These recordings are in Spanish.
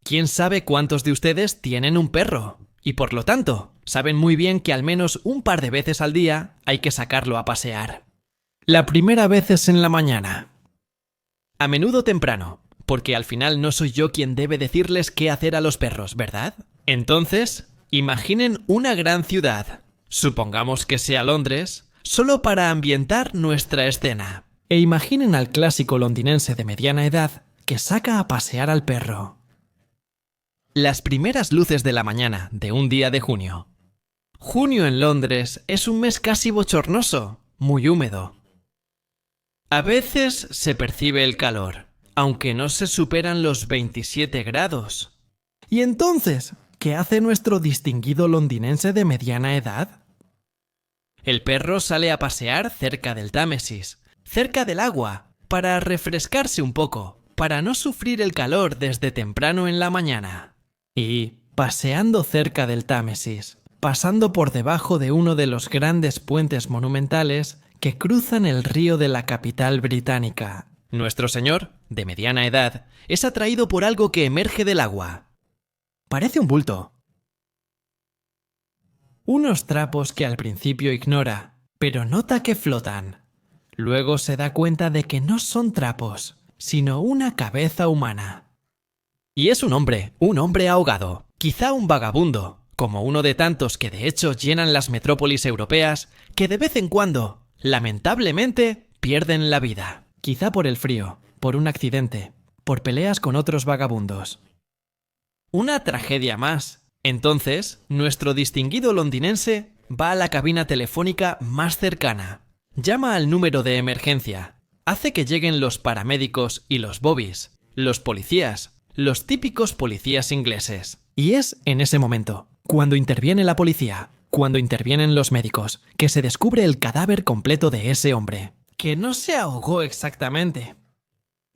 ¿Quién sabe cuántos de ustedes tienen un perro? Y por lo tanto, saben muy bien que al menos un par de veces al día hay que sacarlo a pasear. La primera vez es en la mañana. A menudo temprano, porque al final no soy yo quien debe decirles qué hacer a los perros, ¿verdad? Entonces, imaginen una gran ciudad, supongamos que sea Londres, solo para ambientar nuestra escena. E imaginen al clásico londinense de mediana edad que saca a pasear al perro. Las primeras luces de la mañana de un día de junio. Junio en Londres es un mes casi bochornoso, muy húmedo. A veces se percibe el calor, aunque no se superan los 27 grados. ¿Y entonces, qué hace nuestro distinguido londinense de mediana edad? El perro sale a pasear cerca del Támesis, cerca del agua, para refrescarse un poco, para no sufrir el calor desde temprano en la mañana. Y, paseando cerca del Támesis, pasando por debajo de uno de los grandes puentes monumentales que cruzan el río de la capital británica, nuestro señor, de mediana edad, es atraído por algo que emerge del agua. Parece un bulto. Unos trapos que al principio ignora, pero nota que flotan. Luego se da cuenta de que no son trapos, sino una cabeza humana. Y es un hombre ahogado, quizá un vagabundo, como uno de tantos que de hecho llenan las metrópolis europeas, que de vez en cuando, lamentablemente, pierden la vida. Quizá por el frío, por un accidente, por peleas con otros vagabundos. Una tragedia más. Entonces, nuestro distinguido londinense va a la cabina telefónica más cercana. Llama al número de emergencia. Hace que lleguen los paramédicos y los bobbies, los policías, los típicos policías ingleses. Y es en ese momento, cuando interviene la policía, cuando intervienen los médicos, que se descubre el cadáver completo de ese hombre. Que no se ahogó exactamente,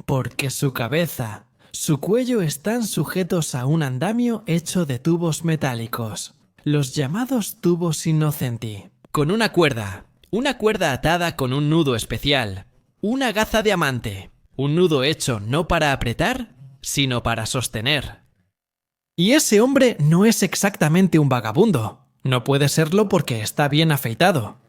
porque su cabeza, su cuello están sujetos a un andamio hecho de tubos metálicos, los llamados tubos innocenti, con una cuerda atada con un nudo especial, una gaza de amante, un nudo hecho no para apretar, sino para sostener. Y ese hombre no es exactamente un vagabundo, no puede serlo porque está bien afeitado,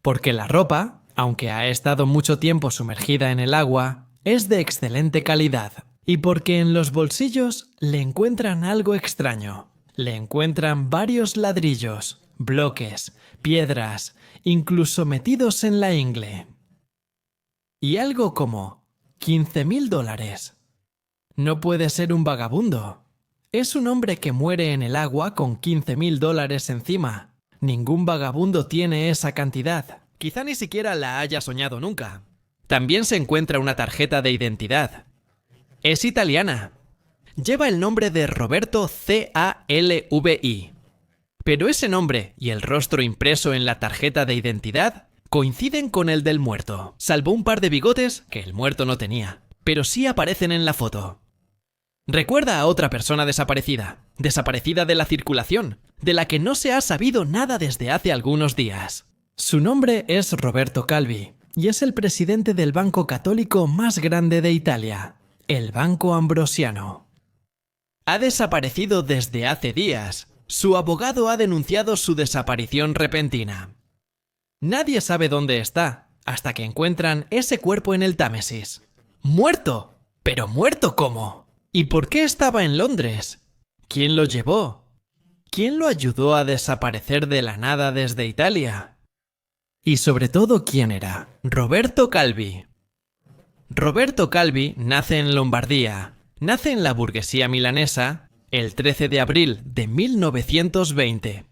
porque la ropa, aunque ha estado mucho tiempo sumergida en el agua, es de excelente calidad, y porque en los bolsillos le encuentran algo extraño. Le encuentran varios ladrillos, bloques, piedras, incluso metidos en la ingle. Y algo como $15,000. No puede ser un vagabundo. Es un hombre que muere en el agua con $15,000 encima. Ningún vagabundo tiene esa cantidad. Quizá ni siquiera la haya soñado nunca. También se encuentra una tarjeta de identidad. Es italiana. Lleva el nombre de Roberto Calvi. Pero ese nombre y el rostro impreso en la tarjeta de identidad coinciden con el del muerto, salvo un par de bigotes que el muerto no tenía, pero sí aparecen en la foto. Recuerda a otra persona desaparecida de la circulación, de la que no se ha sabido nada desde hace algunos días. Su nombre es Roberto Calvi y es el presidente del banco católico más grande de Italia, el Banco Ambrosiano. Ha desaparecido desde hace días. Su abogado ha denunciado su desaparición repentina. Nadie sabe dónde está, hasta que encuentran ese cuerpo en el Támesis. ¡Muerto! ¿Pero muerto cómo? ¿Y por qué estaba en Londres? ¿Quién lo llevó? ¿Quién lo ayudó a desaparecer de la nada desde Italia? Y sobre todo, ¿quién era? Roberto Calvi. Roberto Calvi nace en Lombardía. Nace en la burguesía milanesa el 13 de abril de 1920.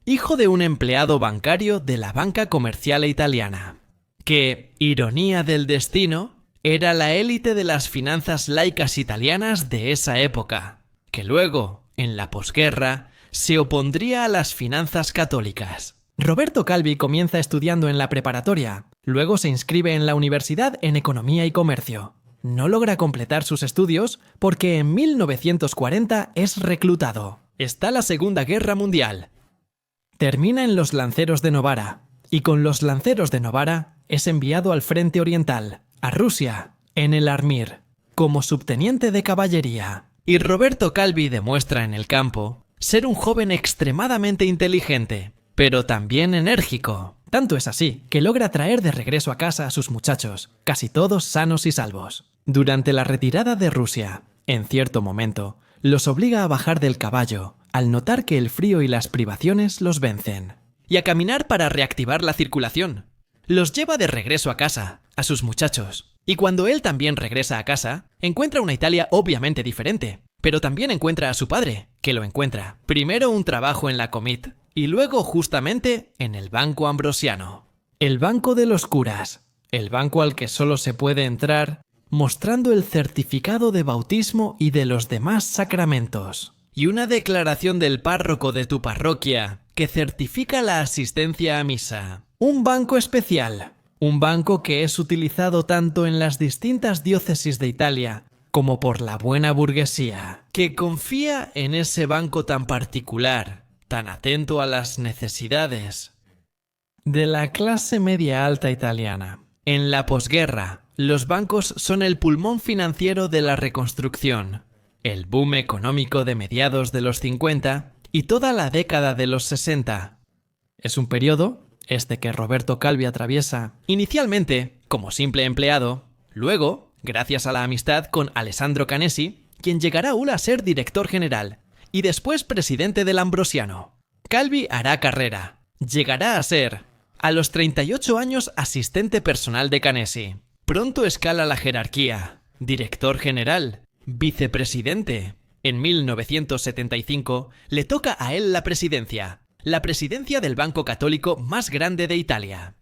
Hijo de un empleado bancario de la banca comercial italiana, que, ironía del destino, era la élite de las finanzas laicas italianas de esa época, que luego, en la posguerra, se opondría a las finanzas católicas. Roberto Calvi comienza estudiando en la preparatoria, luego se inscribe en la universidad en Economía y Comercio. No logra completar sus estudios porque en 1940 es reclutado. Está la Segunda Guerra Mundial. Termina en los Lanceros de Novara, y con los Lanceros de Novara es enviado al Frente Oriental, a Rusia, en el Armir, como subteniente de caballería. Y Roberto Calvi demuestra en el campo ser un joven extremadamente inteligente, pero también enérgico. Tanto es así que logra traer de regreso a casa a sus muchachos, casi todos sanos y salvos. Durante la retirada de Rusia, en cierto momento, los obliga a bajar del caballo, al notar que el frío y las privaciones los vencen. Y a caminar para reactivar la circulación. Los lleva de regreso a casa, a sus muchachos. Y cuando él también regresa a casa, encuentra una Italia obviamente diferente. Pero también encuentra a su padre, que lo encuentra. Primero un trabajo en la Comit, y luego justamente en el Banco Ambrosiano. El banco de los curas, el banco al que solo se puede entrar mostrando el certificado de bautismo y de los demás sacramentos. Y una declaración del párroco de tu parroquia que certifica la asistencia a misa. Un banco especial, un banco que es utilizado tanto en las distintas diócesis de Italia como por la buena burguesía, que confía en ese banco tan particular, tan atento a las necesidades de la clase media alta italiana. En la posguerra, los bancos son el pulmón financiero de la reconstrucción, el boom económico de mediados de los 50 y toda la década de los 60. Es un periodo, que Roberto Calvi atraviesa, inicialmente como simple empleado, luego, gracias a la amistad con Alessandro Canesi, quien llegará a ser director general, y después presidente del Ambrosiano. Calvi hará carrera, llegará a ser, a los 38 años, asistente personal de Canesi. Pronto escala la jerarquía, director general, vicepresidente. En 1975 le toca a él la presidencia del banco católico más grande de Italia.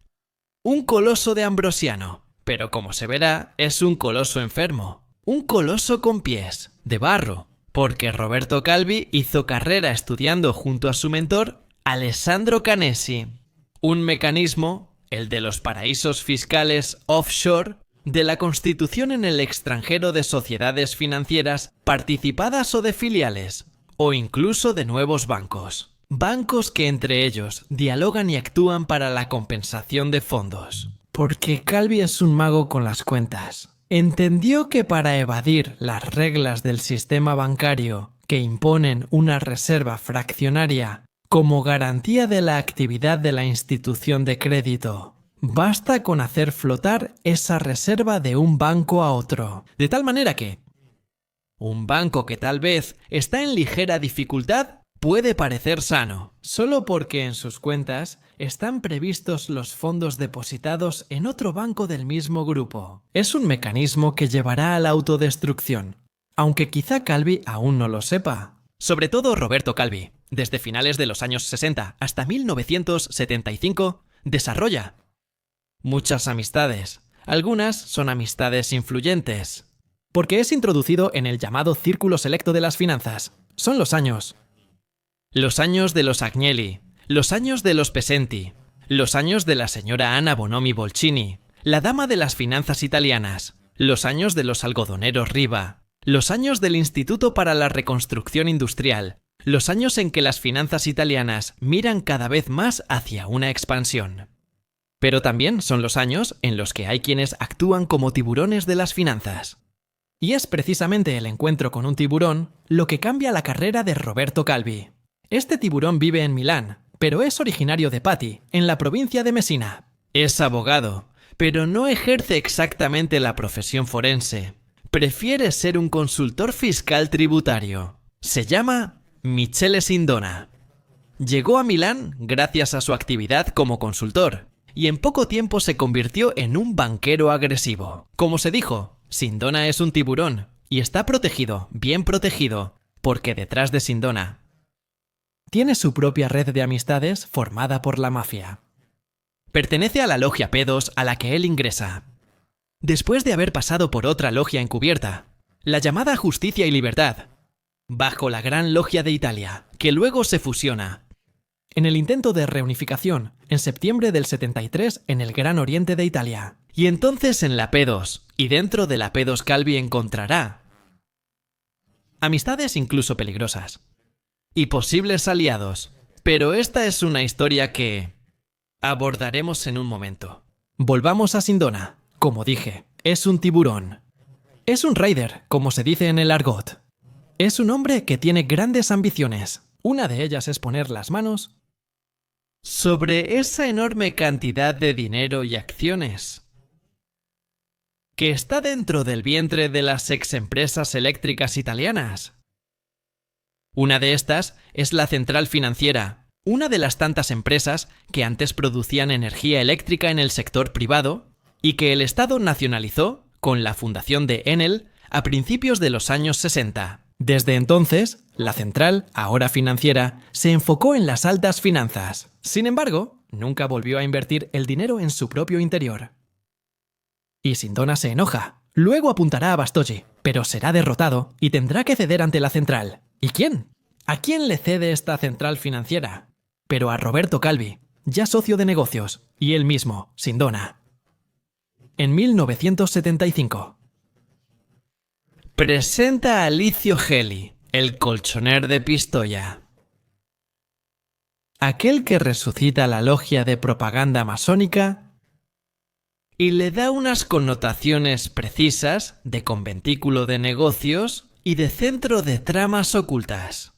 Un coloso de Ambrosiano, pero como se verá, es un coloso enfermo, un coloso con pies, de barro, porque Roberto Calvi hizo carrera estudiando junto a su mentor, Alessandro Canesi. Un mecanismo, el de los paraísos fiscales offshore, de la constitución en el extranjero de sociedades financieras participadas o de filiales, o incluso de nuevos bancos. Bancos que entre ellos dialogan y actúan para la compensación de fondos. Porque Calvi es un mago con las cuentas. Entendió que para evadir las reglas del sistema bancario que imponen una reserva fraccionaria como garantía de la actividad de la institución de crédito, basta con hacer flotar esa reserva de un banco a otro. De tal manera que un banco que tal vez está en ligera dificultad puede parecer sano, solo porque en sus cuentas están previstos los fondos depositados en otro banco del mismo grupo. Es un mecanismo que llevará a la autodestrucción, aunque quizá Calvi aún no lo sepa. Sobre todo Roberto Calvi, desde finales de los años 60 hasta 1975, desarrolla muchas amistades. Algunas son amistades influyentes, porque es introducido en el llamado círculo selecto de las finanzas. Son los años de los Agnelli, los años de los Pesenti, los años de la señora Anna Bonomi Bolcini, la dama de las finanzas italianas, los años de los algodoneros Riva, los años del Instituto para la Reconstrucción Industrial, los años en que las finanzas italianas miran cada vez más hacia una expansión. Pero también son los años en los que hay quienes actúan como tiburones de las finanzas. Y es precisamente el encuentro con un tiburón lo que cambia la carrera de Roberto Calvi. Este tiburón vive en Milán, pero es originario de Patti, en la provincia de Messina. Es abogado, pero no ejerce exactamente la profesión forense. Prefiere ser un consultor fiscal tributario. Se llama Michele Sindona. Llegó a Milán gracias a su actividad como consultor, y en poco tiempo se convirtió en un banquero agresivo. Como se dijo, Sindona es un tiburón, y está protegido, bien protegido, porque detrás de Sindona tiene su propia red de amistades formada por la mafia. Pertenece a la logia P2 a la que él ingresa, después de haber pasado por otra logia encubierta, la llamada Justicia y Libertad, bajo la Gran Logia de Italia, que luego se fusiona en el intento de reunificación en septiembre del 73 en el Gran Oriente de Italia. Y entonces en la P2, y dentro de la P2 Calvi encontrará amistades incluso peligrosas y posibles aliados, pero esta es una historia que abordaremos en un momento. Volvamos a Sindona. Como dije, es un tiburón. Es un raider, como se dice en el argot. Es un hombre que tiene grandes ambiciones. Una de ellas es poner las manos sobre esa enorme cantidad de dinero y acciones que está dentro del vientre de las exempresas eléctricas italianas. Una de estas es la Central Financiera, una de las tantas empresas que antes producían energía eléctrica en el sector privado y que el Estado nacionalizó con la fundación de Enel a principios de los años 60. Desde entonces, la central, ahora financiera, se enfocó en las altas finanzas. Sin embargo, nunca volvió a invertir el dinero en su propio interior. Y Sindona se enoja. Luego apuntará a Bastogi, pero será derrotado y tendrá que ceder ante la central. ¿Y quién? ¿A quién le cede esta central financiera? Pero a Roberto Calvi, ya socio de negocios, y él mismo, Sindona. En 1975. Presenta a Licio Gelli, el colchoner de Pistoia. Aquel que resucita la logia de propaganda masónica y le da unas connotaciones precisas de conventículo de negocios y de centro de tramas ocultas.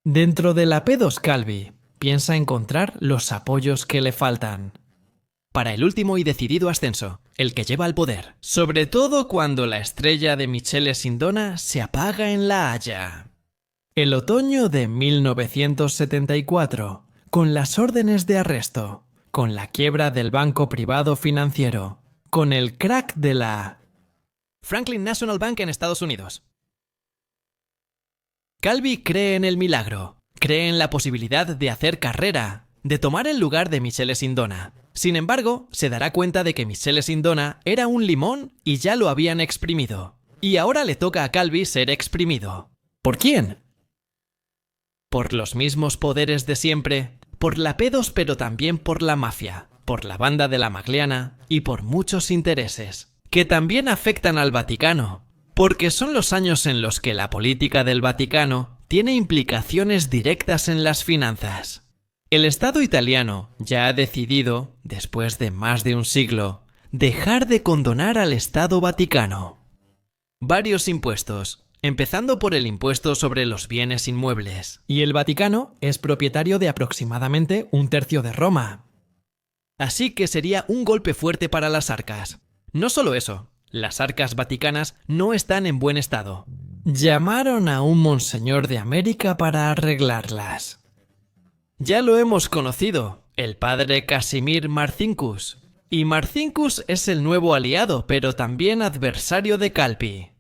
Dentro de la P2 Calvi piensa encontrar los apoyos que le faltan para el último y decidido ascenso, el que lleva al poder, sobre todo cuando la estrella de Michele Sindona se apaga en La Haya. El otoño de 1974, con las órdenes de arresto, con la quiebra del banco privado financiero, con el crack de la Franklin National Bank en Estados Unidos. Calvi cree en el milagro, cree en la posibilidad de hacer carrera, de tomar el lugar de Michele Sindona. Sin embargo, se dará cuenta de que Michele Sindona era un limón y ya lo habían exprimido. Y ahora le toca a Calvi ser exprimido. ¿Por quién? Por los mismos poderes de siempre, por la P2 pero también por la mafia, por la banda de la Magliana y por muchos intereses, que también afectan al Vaticano, porque son los años en los que la política del Vaticano tiene implicaciones directas en las finanzas. El Estado italiano ya ha decidido, después de más de un siglo, dejar de condonar al Estado Vaticano. Varios impuestos, empezando por el impuesto sobre los bienes inmuebles. Y el Vaticano es propietario de aproximadamente un tercio de Roma. Así que sería un golpe fuerte para las arcas. No solo eso, las arcas vaticanas no están en buen estado. Llamaron a un monseñor de América para arreglarlas. Ya lo hemos conocido, el padre Casimir Marcinkus. Y Marcinkus es el nuevo aliado, pero también adversario de Calvi.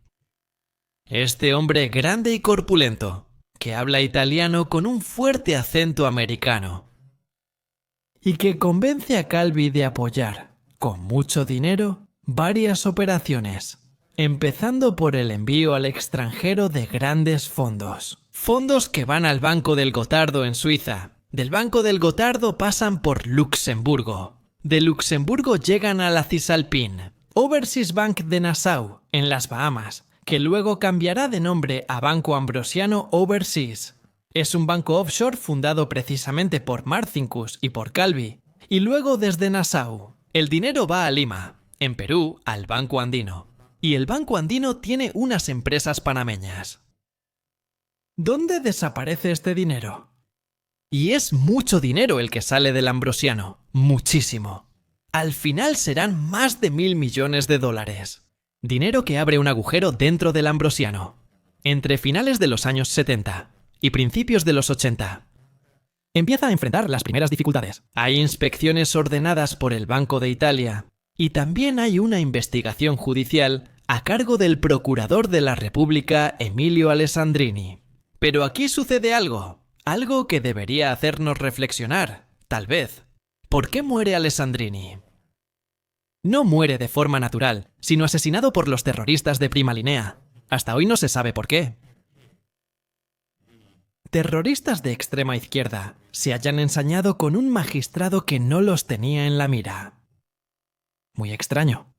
Este hombre grande y corpulento, que habla italiano con un fuerte acento americano. Y que convence a Calvi de apoyar, con mucho dinero, varias operaciones, empezando por el envío al extranjero de grandes fondos. Fondos que van al Banco del Gotardo en Suiza. Del Banco del Gotardo pasan por Luxemburgo. De Luxemburgo llegan a la Cisalpine, Overseas Bank de Nassau, en las Bahamas, que luego cambiará de nombre a Banco Ambrosiano Overseas. Es un banco offshore fundado precisamente por Marcinkus y por Calvi. Y luego desde Nassau, el dinero va a Lima, en Perú al Banco Andino. Y el Banco Andino tiene unas empresas panameñas. ¿Dónde desaparece este dinero? Y es mucho dinero el que sale del Ambrosiano, muchísimo. Al final serán más de 1.000 millones de dólares. Dinero que abre un agujero dentro del Ambrosiano. Entre finales de los años 70 y principios de los 80. Empieza a enfrentar las primeras dificultades. Hay inspecciones ordenadas por el Banco de Italia y también hay una investigación judicial a cargo del procurador de la República Emilio Alessandrini. Pero aquí sucede algo. Algo que debería hacernos reflexionar, tal vez. ¿Por qué muere Alessandrini? No muere de forma natural, sino asesinado por los terroristas de Prima Linea. Hasta hoy no se sabe por qué. Terroristas de extrema izquierda se hayan ensañado con un magistrado que no los tenía en la mira. Muy extraño.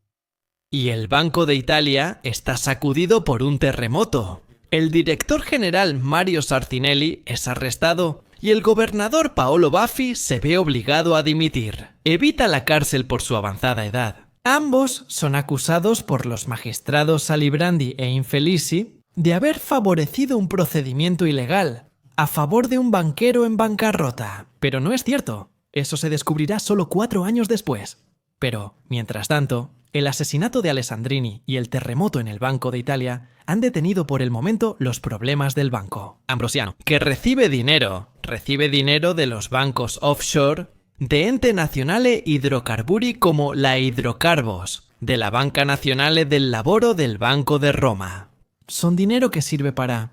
Y el Banco de Italia está sacudido por un terremoto. El director general Mario Sartinelli es arrestado y el gobernador Paolo Baffi se ve obligado a dimitir. Evita la cárcel por su avanzada edad Ambos son acusados por los magistrados Alibrandi e Infelici de haber favorecido un procedimiento ilegal a favor de un banquero en bancarrota. Pero no es cierto. Eso se descubrirá solo 4 años después. Pero, mientras tanto, el asesinato de Alessandrini y el terremoto en el Banco de Italia han detenido por el momento los problemas del banco. Ambrosiano, que recibe dinero de los bancos offshore de Ente Nazionale Idrocarburi como la Hidrocarbos, de la Banca Nazionale del Lavoro del Banco de Roma. Son dinero que sirve para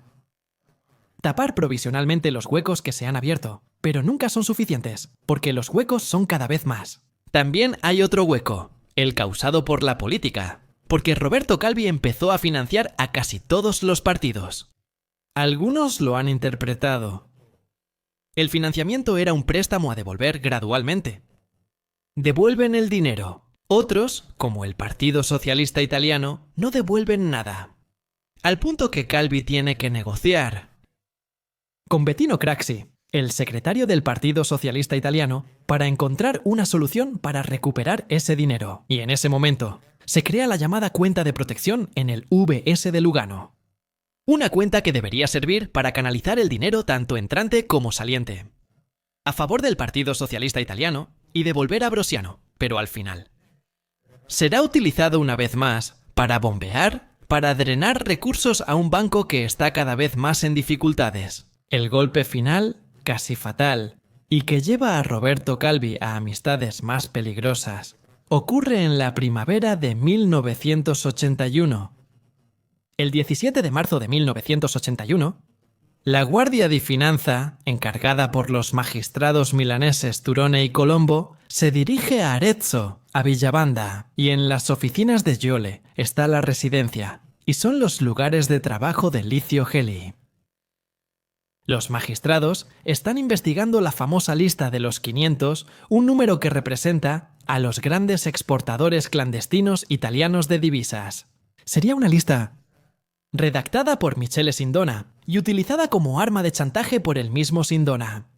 tapar provisionalmente los huecos que se han abierto, pero nunca son suficientes, porque los huecos son cada vez más. También hay otro hueco, el causado por la política, porque Roberto Calvi empezó a financiar a casi todos los partidos. Algunos lo han interpretado. El financiamiento era un préstamo a devolver gradualmente. Devuelven el dinero. Otros, como el Partido Socialista Italiano, no devuelven nada. Al punto que Calvi tiene que negociar con Bettino Craxi, el secretario del Partido Socialista Italiano, para encontrar una solución para recuperar ese dinero. Y en ese momento, se crea la llamada cuenta de protección en el VS de Lugano. Una cuenta que debería servir para canalizar el dinero tanto entrante como saliente, a favor del Partido Socialista Italiano y devolver a Ambrosiano, pero al final será utilizado una vez más para bombear, para drenar recursos a un banco que está cada vez más en dificultades. El golpe final, casi fatal, y que lleva a Roberto Calvi a amistades más peligrosas, ocurre en la primavera de 1981. El 17 de marzo de 1981, la Guardia di Finanza, encargada por los magistrados milaneses Turone y Colombo, se dirige a Arezzo, a Villabanda, y en las oficinas de Giole está la residencia, y son los lugares de trabajo de Licio Gelli. Los magistrados están investigando la famosa lista de los 500, un número que representa a los grandes exportadores clandestinos italianos de divisas. Sería una lista redactada por Michele Sindona y utilizada como arma de chantaje por el mismo Sindona.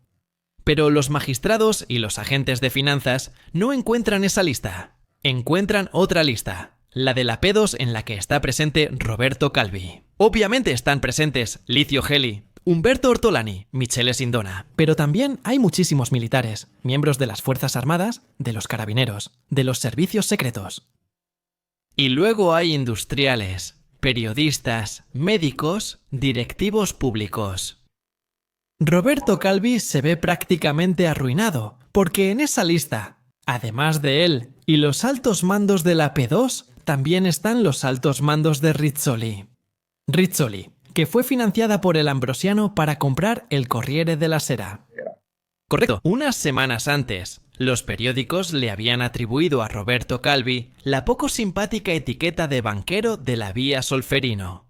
Pero los magistrados y los agentes de finanzas no encuentran esa lista. Encuentran otra lista, la de la P2 en la que está presente Roberto Calvi. Obviamente están presentes Licio Gelli, Umberto Ortolani, Michele Sindona. Pero también hay muchísimos militares, miembros de las Fuerzas Armadas, de los Carabineros, de los servicios secretos. Y luego hay industriales, periodistas, médicos, directivos públicos. Roberto Calvi se ve prácticamente arruinado, porque en esa lista, además de él y los altos mandos de la P2, también están los altos mandos de Rizzoli. Rizzoli, que fue financiada por el Ambrosiano para comprar el Corriere della Sera. Correcto. Unas semanas antes, los periódicos le habían atribuido a Roberto Calvi la poco simpática etiqueta de banquero de la Vía Solferino.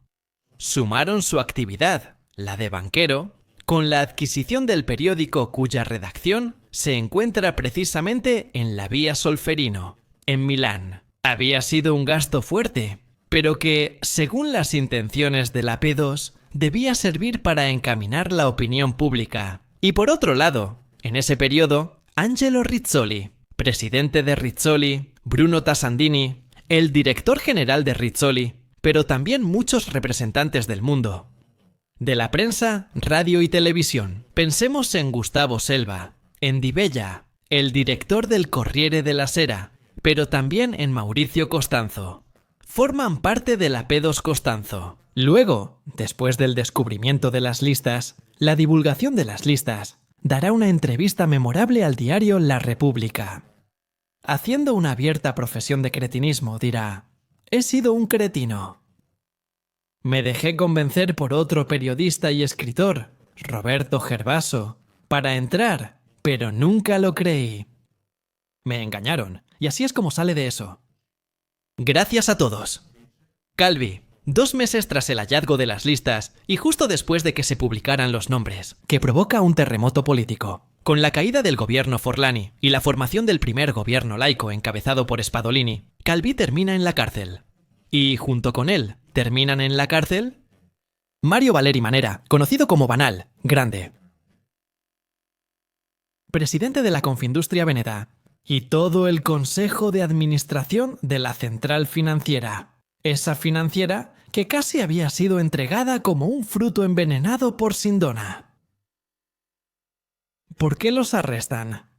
Sumaron su actividad, la de banquero, con la adquisición del periódico cuya redacción se encuentra precisamente en la Vía Solferino, en Milán. Había sido un gasto fuerte, pero que, según las intenciones de la P2, debía servir para encaminar la opinión pública. Y por otro lado, en ese periodo, Angelo Rizzoli, presidente de Rizzoli, Bruno Tassandini, el director general de Rizzoli, pero también muchos representantes del mundo, de la prensa, radio y televisión. Pensemos en Gustavo Selva, en Di Bella, el director del Corriere della Sera, pero también en Mauricio Costanzo. Forman parte de la P2 Costanzo. Luego, después del descubrimiento de las listas, la divulgación de las listas, dará una entrevista memorable al diario La República. Haciendo una abierta profesión de cretinismo, dirá: «He sido un cretino. Me dejé convencer por otro periodista y escritor, Roberto Gervaso, para entrar, pero nunca lo creí. Me engañaron, y así es como sale de eso». Gracias a todos. Calvi, 2 meses tras el hallazgo de las listas y justo después de que se publicaran los nombres, que provoca un terremoto político. Con la caída del gobierno Forlani y la formación del primer gobierno laico encabezado por Spadolini, Calvi termina en la cárcel. Y junto con él, terminan en la cárcel Mario Valeri Manera, conocido como Banal, grande, presidente de la Confindustria Veneta, y todo el consejo de administración de la central financiera. Esa financiera que casi había sido entregada como un fruto envenenado por Sindona. ¿Por qué los arrestan?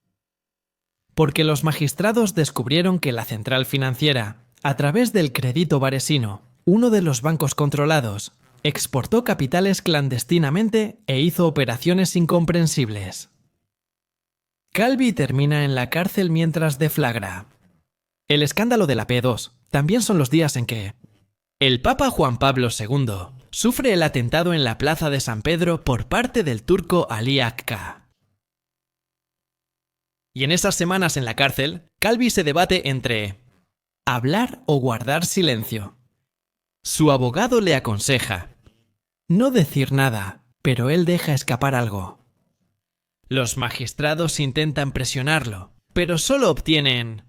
Porque los magistrados descubrieron que la central financiera, a través del Crédito Varesino, uno de los bancos controlados, exportó capitales clandestinamente e hizo operaciones incomprensibles. Calvi termina en la cárcel mientras deflagra. El escándalo de la P2 también son los días en que el Papa Juan Pablo II sufre el atentado en la plaza de San Pedro por parte del turco Ali Akka. Y en esas semanas en la cárcel, Calvi se debate entre hablar o guardar silencio. Su abogado le aconseja no decir nada, pero él deja escapar algo. Los magistrados intentan presionarlo, pero solo obtienen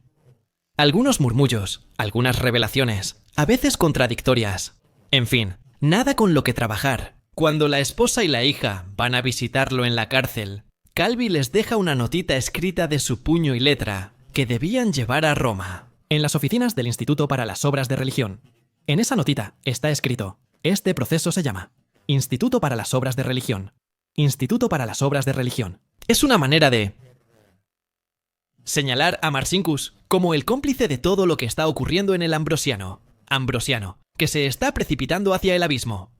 algunos murmullos, algunas revelaciones, a veces contradictorias. En fin, nada con lo que trabajar. Cuando la esposa y la hija van a visitarlo en la cárcel, Calvi les deja una notita escrita de su puño y letra que debían llevar a Roma, en las oficinas del Instituto para las Obras de Religión. En esa notita está escrito: este proceso se llama Instituto para las Obras de Religión. Instituto para las Obras de Religión. Es una manera de señalar a Marcinkus como el cómplice de todo lo que está ocurriendo en el Ambrosiano, que se está precipitando hacia el abismo.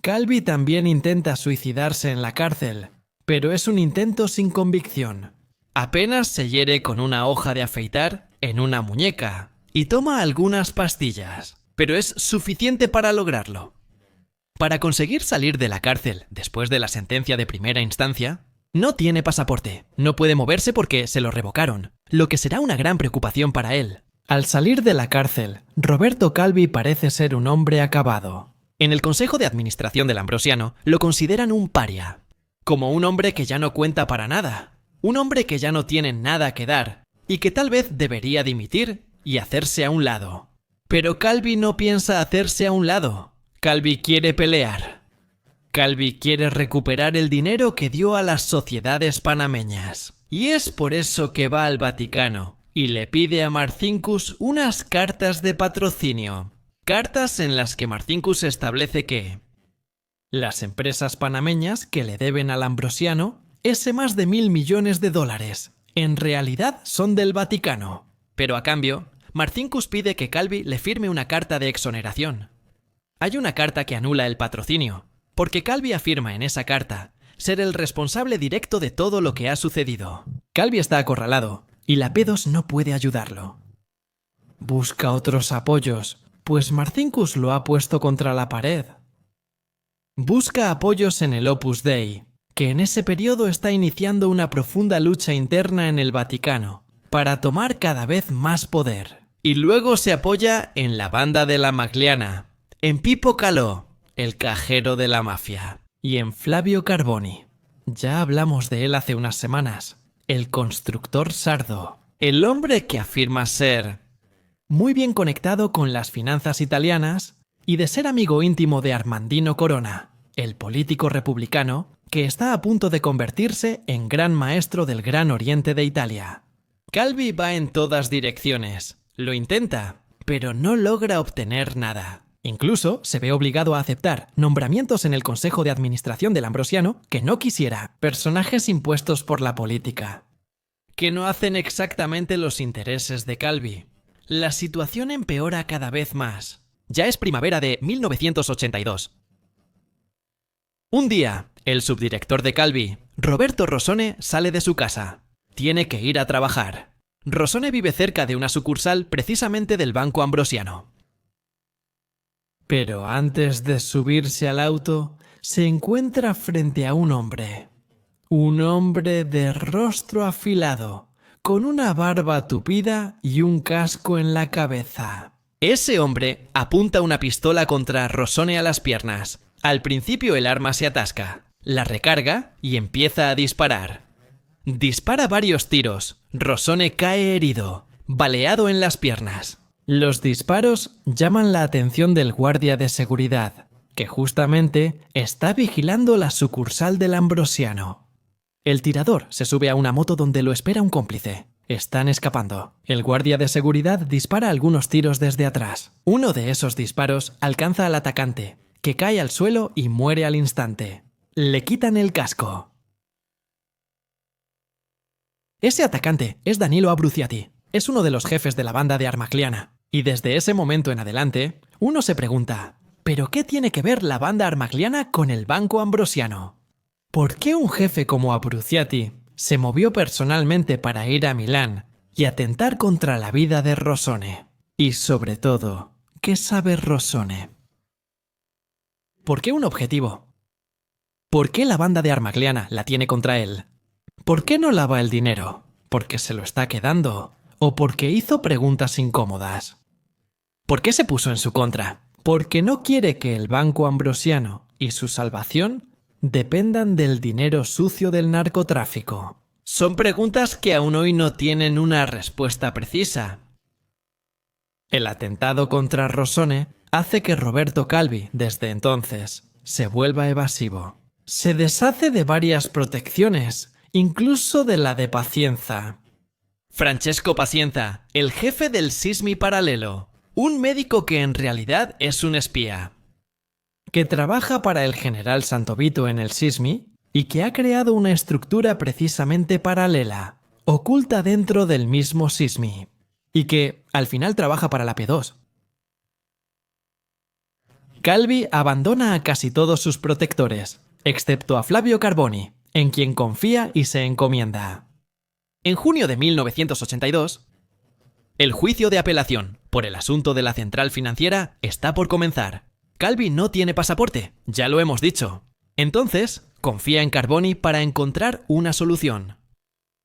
Calvi también intenta suicidarse en la cárcel, pero es un intento sin convicción. Apenas se hiere con una hoja de afeitar en una muñeca y toma algunas pastillas, pero es suficiente para lograrlo. Para conseguir salir de la cárcel después de la sentencia de primera instancia, no tiene pasaporte, no puede moverse porque se lo revocaron, lo que será una gran preocupación para él. Al salir de la cárcel, Roberto Calvi parece ser un hombre acabado. En el Consejo de Administración del Ambrosiano lo consideran un paria, como un hombre que ya no cuenta para nada, un hombre que ya no tiene nada que dar y que tal vez debería dimitir y hacerse a un lado. Pero Calvi no piensa hacerse a un lado. Calvi quiere pelear. Calvi quiere recuperar el dinero que dio a las sociedades panameñas. Y es por eso que va al Vaticano y le pide a Marcinkus unas cartas de patrocinio. Cartas en las que Marcinkus establece que las empresas panameñas que le deben al Ambrosiano ese más de $1.000 millones en realidad son del Vaticano. Pero a cambio, Marcinkus pide que Calvi le firme una carta de exoneración. Hay una carta que anula el patrocinio, porque Calvi afirma en esa carta ser el responsable directo de todo lo que ha sucedido. Calvi está acorralado y la P2 no puede ayudarlo. Busca otros apoyos, pues Marcinkus lo ha puesto contra la pared. Busca apoyos en el Opus Dei, que en ese periodo está iniciando una profunda lucha interna en el Vaticano para tomar cada vez más poder. Y luego se apoya en la banda de la Magliana, en Pippo Calò, el cajero de la mafia, y en Flavio Carboni. Ya hablamos de él hace unas semanas, el constructor sardo, el hombre que afirma ser muy bien conectado con las finanzas italianas y de ser amigo íntimo de Armandino Corona, el político republicano que está a punto de convertirse en gran maestro del Gran Oriente de Italia. Calvi va en todas direcciones, lo intenta, pero no logra obtener nada. Incluso se ve obligado a aceptar nombramientos en el Consejo de Administración del Ambrosiano que no quisiera, personajes impuestos por la política, que no hacen exactamente los intereses de Calvi. La situación empeora cada vez más. Ya es primavera de 1982. Un día, el subdirector de Calvi, Roberto Rossone, sale de su casa. Tiene que ir a trabajar. Rossone vive cerca de una sucursal precisamente del Banco Ambrosiano. Pero antes de subirse al auto, se encuentra frente a un hombre. Un hombre de rostro afilado, con una barba tupida y un casco en la cabeza. Ese hombre apunta una pistola contra Rossone a las piernas. Al principio el arma se atasca, la recarga y empieza a disparar. Dispara varios tiros. Rossone cae herido, baleado en las piernas. Los disparos llaman la atención del guardia de seguridad, que justamente está vigilando la sucursal del Ambrosiano. El tirador se sube a una moto donde lo espera un cómplice. Están escapando. El guardia de seguridad dispara algunos tiros desde atrás. Uno de esos disparos alcanza al atacante, que cae al suelo y muere al instante. Le quitan el casco. Ese atacante es Danilo Abruzzati. Es uno de los jefes de la banda de Armagliana. Y desde ese momento en adelante, uno se pregunta, ¿pero qué tiene que ver la banda Armagliana con el Banco Ambrosiano? ¿Por qué un jefe como Abruzzati se movió personalmente para ir a Milán y atentar contra la vida de Rossone? Y sobre todo, ¿qué sabe Rossone? ¿Por qué un objetivo? ¿Por qué la banda de Armagliana la tiene contra él? ¿Por qué no lava el dinero? ¿Porque se lo está quedando? ¿O porque hizo preguntas incómodas? ¿Por qué se puso en su contra? Porque no quiere que el Banco Ambrosiano y su salvación dependan del dinero sucio del narcotráfico. Son preguntas que aún hoy no tienen una respuesta precisa. El atentado contra Rossone hace que Roberto Calvi, desde entonces, se vuelva evasivo. Se deshace de varias protecciones, incluso de la de Pazienza. Francesco Pazienza, el jefe del Sismi paralelo, un médico que en realidad es un espía, que trabaja para el general Santovito en el Sismi y que ha creado una estructura precisamente paralela, oculta dentro del mismo Sismi, y que al final trabaja para la P2. Calvi abandona a casi todos sus protectores, excepto a Flavio Carboni, en quien confía y se encomienda. En junio de 1982, el juicio de apelación por el asunto de la central financiera está por comenzar. Calvi no tiene pasaporte, ya lo hemos dicho. Entonces, confía en Carboni para encontrar una solución.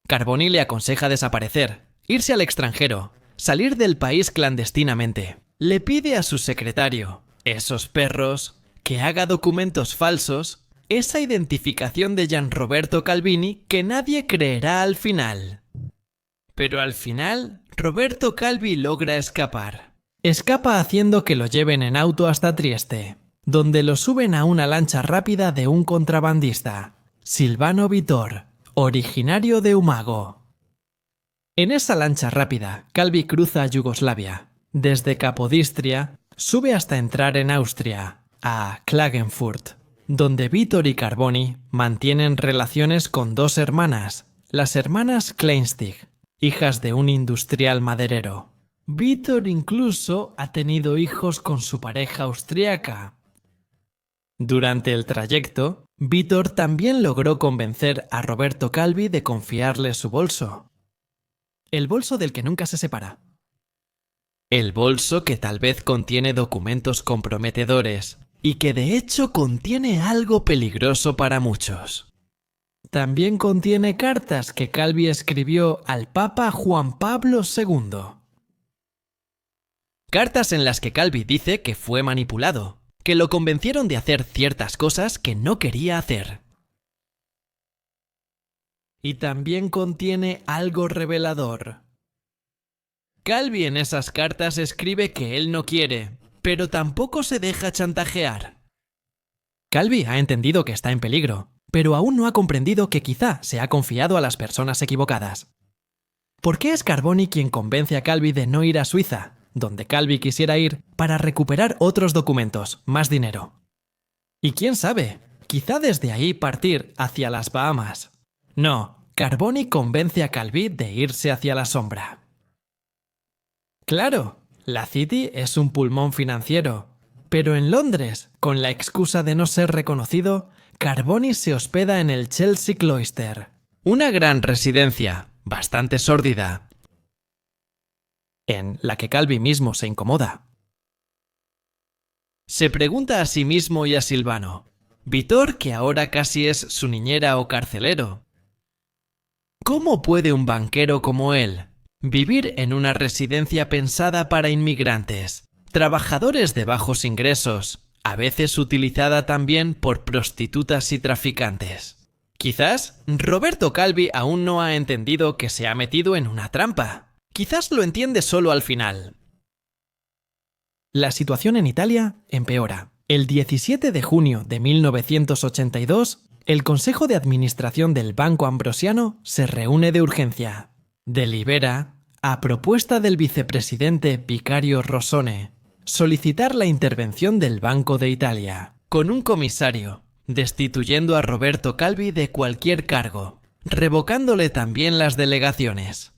Carboni le aconseja desaparecer, irse al extranjero, salir del país clandestinamente. Le pide a su secretario, esos perros, que haga documentos falsos, esa identificación de Gianroberto Calvini que nadie creerá al final. Pero al final, Roberto Calvi logra escapar. Escapa haciendo que lo lleven en auto hasta Trieste, donde lo suben a una lancha rápida de un contrabandista, Silvano Vittor, originario de Umago. En esa lancha rápida, Calvi cruza Yugoslavia. Desde Capodistria, sube hasta entrar en Austria, a Klagenfurt, donde Vittor y Carboni mantienen relaciones con dos hermanas, las hermanas Kleinstig, hijas de un industrial maderero. Vittor incluso ha tenido hijos con su pareja austríaca. Durante el trayecto, Vittor también logró convencer a Roberto Calvi de confiarle su bolso. El bolso del que nunca se separa. El bolso que tal vez contiene documentos comprometedores y que de hecho contiene algo peligroso para muchos. También contiene cartas que Calvi escribió al Papa Juan Pablo II. Cartas en las que Calvi dice que fue manipulado, que lo convencieron de hacer ciertas cosas que no quería hacer. Y también contiene algo revelador. Calvi en esas cartas escribe que él no quiere, pero tampoco se deja chantajear. Calvi ha entendido que está en peligro, pero aún no ha comprendido que quizá se ha confiado a las personas equivocadas. ¿Por qué es Carboni quien convence a Calvi de no ir a Suiza, donde Calvi quisiera ir, para recuperar otros documentos, más dinero? Y quién sabe, quizá desde ahí partir hacia las Bahamas. No, Carboni convence a Calvi de irse hacia la sombra. Claro, la City es un pulmón financiero, pero en Londres, con la excusa de no ser reconocido, Carboni se hospeda en el Chelsea Cloister, una gran residencia, bastante sórdida, en la que Calvi mismo se incomoda. Se pregunta a sí mismo y a Silvano, Vittor, que ahora casi es su niñera o carcelero, ¿cómo puede un banquero como él vivir en una residencia pensada para inmigrantes, trabajadores de bajos ingresos, a veces utilizada también por prostitutas y traficantes? Quizás Roberto Calvi aún no ha entendido que se ha metido en una trampa. Quizás lo entiende solo al final. La situación en Italia empeora. El 17 de junio de 1982, el Consejo de Administración del Banco Ambrosiano se reúne de urgencia. delibera, a propuesta del vicepresidente Vicario Rossone, solicitar la intervención del Banco de Italia, con un comisario, destituyendo a Roberto Calvi de cualquier cargo, revocándole también las delegaciones.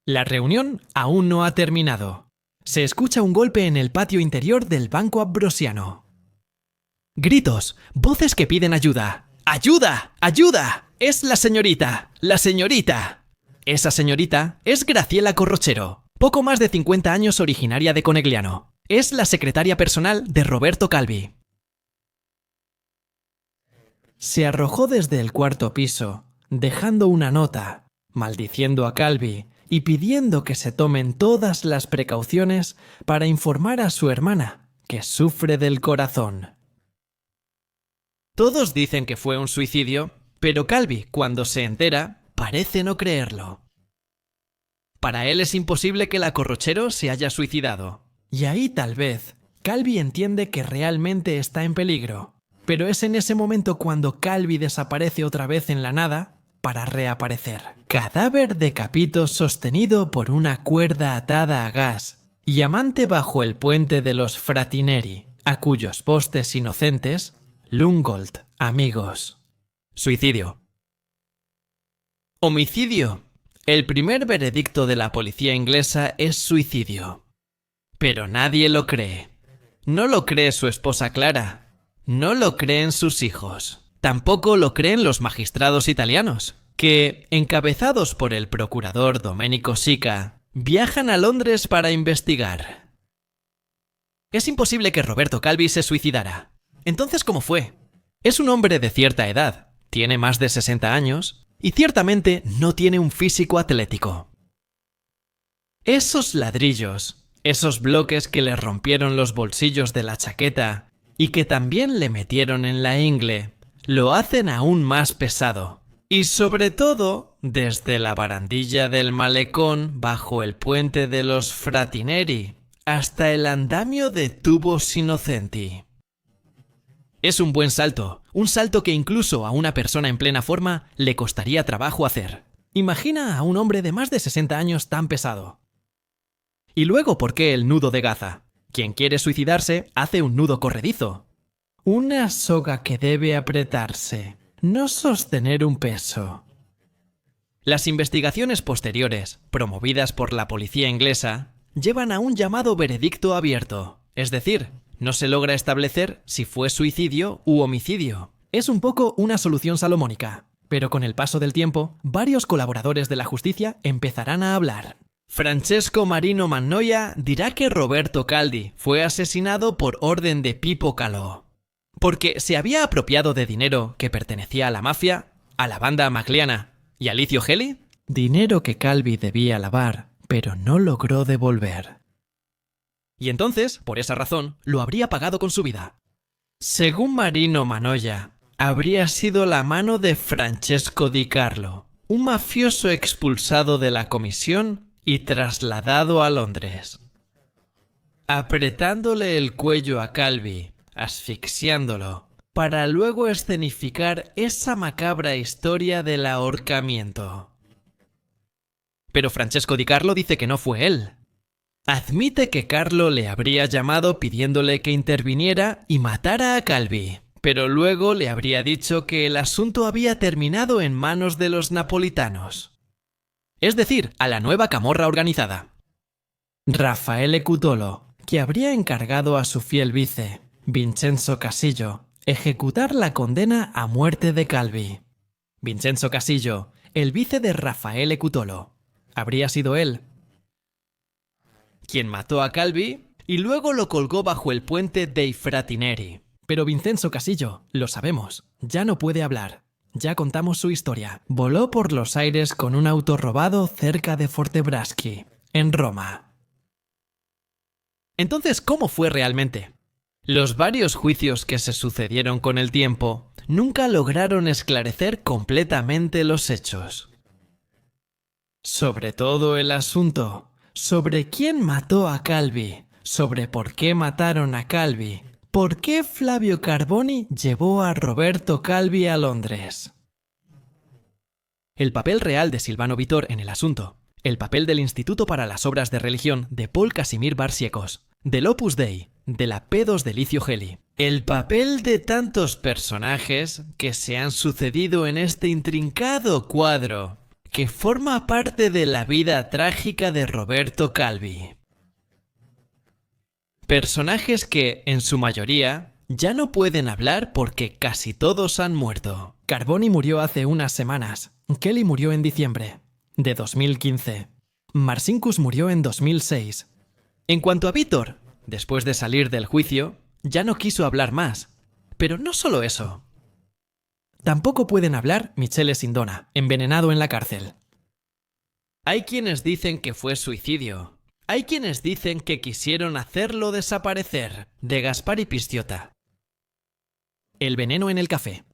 La reunión aún no ha terminado. Se escucha un golpe en el patio interior del Banco Ambrosiano. Gritos, voces que piden ayuda. ¡Ayuda! ¡Ayuda! ¡Es la señorita! ¡La señorita! Esa señorita es Graciela Corrochero, poco más de 50 años, originaria de Conegliano. Es la secretaria personal de Roberto Calvi. Se arrojó desde el cuarto piso, dejando una nota, maldiciendo a Calvi y pidiendo que se tomen todas las precauciones para informar a su hermana, que sufre del corazón. Todos dicen que fue un suicidio, pero Calvi, cuando se entera, parece no creerlo. Para él es imposible que la Corrochero se haya suicidado. Y ahí tal vez Calvi entiende que realmente está en peligro. Pero es en ese momento cuando Calvi desaparece otra vez en la nada para reaparecer. Cadáver decapito sostenido por una cuerda atada a gas, llamante bajo el puente de los Fratineri, a cuyos postes inocentes, Lungold, amigos. Suicidio. Homicidio. El primer veredicto de la policía inglesa es suicidio. Pero nadie lo cree. No lo cree su esposa Clara. No lo creen sus hijos. Tampoco lo creen los magistrados italianos, que, encabezados por el procurador Domenico Sica, viajan a Londres para investigar. Es imposible que Roberto Calvi se suicidara. Entonces, ¿cómo fue? Es un hombre de cierta edad, tiene más de 60 años y ciertamente no tiene un físico atlético. Esos ladrillos, esos bloques que le rompieron los bolsillos de la chaqueta y que también le metieron en la ingle, lo hacen aún más pesado. Y sobre todo, desde la barandilla del malecón bajo el puente de los Fratineri hasta el andamio de Tubos Innocenti. Es un buen salto, un salto que incluso a una persona en plena forma le costaría trabajo hacer. Imagina a un hombre de más de 60 años tan pesado. Y luego, ¿por qué el nudo de Gaza? Quien quiere suicidarse hace un nudo corredizo. Una soga que debe apretarse, no sostener un peso. Las investigaciones posteriores, promovidas por la policía inglesa, llevan a un llamado veredicto abierto, es decir, no se logra establecer si fue suicidio u homicidio. Es un poco una solución salomónica, pero con el paso del tiempo, varios colaboradores de la justicia empezarán a hablar. Francesco Marino Mannoia dirá que Roberto Calvi fue asesinado por orden de Pippo Calò, porque se había apropiado de dinero que pertenecía a la mafia, a la banda Magliana y a Licio Gelli. Dinero que Calvi debía lavar, pero no logró devolver. Y entonces, por esa razón, lo habría pagado con su vida. Según Marino Mannoia, habría sido la mano de Francesco Di Carlo, un mafioso expulsado de la comisión y trasladado a Londres. Apretándole el cuello a Calvi, asfixiándolo, para luego escenificar esa macabra historia del ahorcamiento. Pero Francesco Di Carlo dice que no fue él. Admite que Carlo le habría llamado pidiéndole que interviniera y matara a Calvi, pero luego le habría dicho que el asunto había terminado en manos de los napolitanos. Es decir, a la nueva camorra organizada. Raffaele Cutolo, que habría encargado a su fiel vice, Vincenzo Casillo, ejecutar la condena a muerte de Calvi. Vincenzo Casillo, el vice de Raffaele Cutolo. Habría sido él quien mató a Calvi y luego lo colgó bajo el puente dei Fratineri. Pero Vincenzo Casillo, lo sabemos, ya no puede hablar. Ya contamos su historia. Voló por los aires con un auto robado cerca de Fortebraschi, en Roma. Entonces, ¿cómo fue realmente? Los varios juicios que se sucedieron con el tiempo nunca lograron esclarecer completamente los hechos. Sobre todo el asunto sobre quién mató a Calvi, sobre por qué mataron a Calvi, por qué Flavio Carboni llevó a Roberto Calvi a Londres. El papel real de Silvano Vittor en el asunto el papel del Instituto para las Obras de Religión de Paul Casimir Barsiekos, del Opus Dei, de la P2 de Licio Gelli. El papel de tantos personajes que se han sucedido en este intrincado cuadro, que forma parte de la vida trágica de Roberto Calvi. Personajes que, en su mayoría, ya no pueden hablar porque casi todos han muerto. Carboni murió hace unas semanas. Kelly murió en diciembre de 2015. Marcinkus murió en 2006. En cuanto a Vítor, después de salir del juicio, ya no quiso hablar más. Pero no solo eso. Tampoco pueden hablar Michele Sindona, envenenado en la cárcel. Hay quienes dicen que fue suicidio. Hay quienes dicen que quisieron hacerlo desaparecer, de Gaspari Pistiota. El veneno en el café.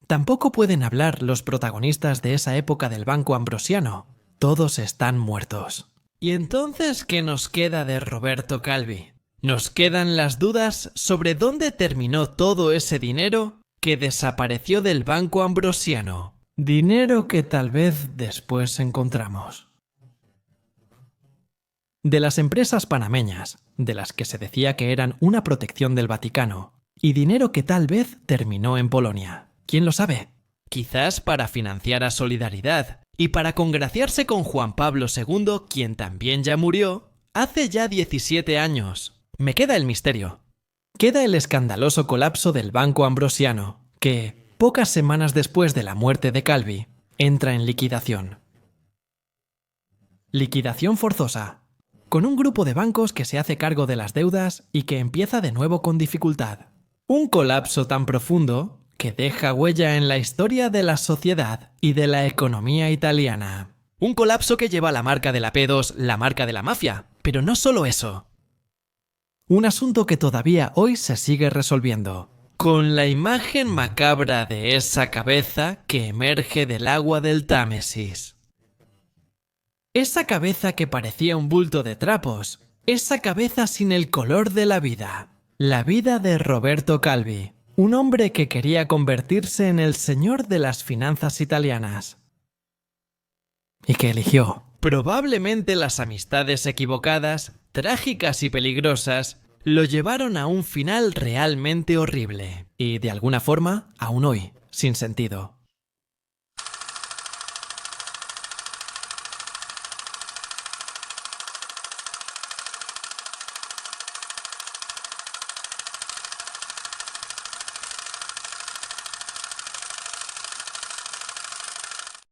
Tampoco pueden hablar los protagonistas de esa época del Banco Ambrosiano. Todos están muertos. ¿Y entonces qué nos queda de Roberto Calvi? Nos quedan las dudas sobre dónde terminó todo ese dinero que desapareció del Banco Ambrosiano. Dinero que tal vez después encontramos. De las empresas panameñas, de las que se decía que eran una protección del Vaticano, y dinero que tal vez terminó en Polonia. ¿Quién lo sabe? Quizás para financiar a Solidaridad y para congraciarse con Juan Pablo II, quien también ya murió, hace ya 17 años. Me queda el misterio. Queda el escandaloso colapso del Banco Ambrosiano, que, pocas semanas después de la muerte de Calvi, entra en liquidación. Liquidación forzosa, con un grupo de bancos que se hace cargo de las deudas y que empieza de nuevo con dificultad. Un colapso tan profundo que deja huella en la historia de la sociedad y de la economía italiana. Un colapso que lleva la marca de la P2, la marca de la mafia. Pero no solo eso. Un asunto que todavía hoy se sigue resolviendo, con la imagen macabra de esa cabeza que emerge del agua del Támesis. Esa cabeza que parecía un bulto de trapos, esa cabeza sin el color de la vida de Roberto Calvi. Un hombre que quería convertirse en el señor de las finanzas italianas. Y que eligió, probablemente las amistades equivocadas, trágicas y peligrosas, lo llevaron a un final realmente horrible. Y de alguna forma, aún hoy, sin sentido.